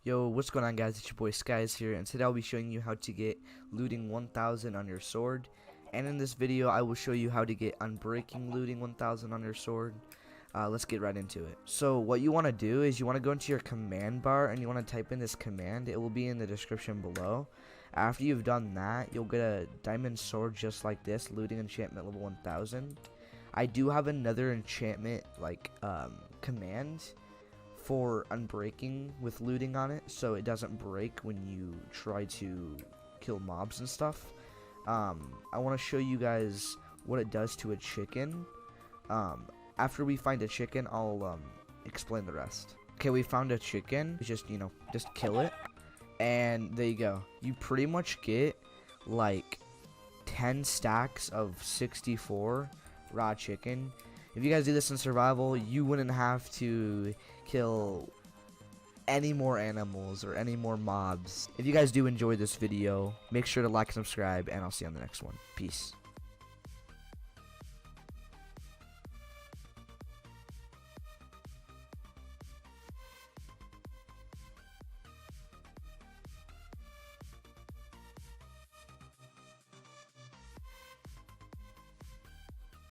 Yo, what's going on, guys? It's your boy Skyz here, and today I'll be showing you how to get looting 1000 on your sword. And in this video I will show you how to get unbreaking looting 1000 on your sword. Let's get right into it. So what you want to do is you want to go into your command bar and you want to type in this command. It will be in the description below. After you've done that, you'll get a diamond sword just like this, looting enchantment level 1000. I do have another enchantment command for unbreaking with looting on it, so it doesn't break when you try to kill mobs and stuff. I want to show you guys what it does to a chicken. After we find a chicken, I'll explain the rest. Okay, we found a chicken. Just kill it, and there you go. You pretty much get like 10 stacks of 64 raw chicken. If you guys do this in survival, you wouldn't have to kill any more animals or any more mobs. If you guys do enjoy this video, make sure to like and subscribe, and I'll see you on the next one. Peace.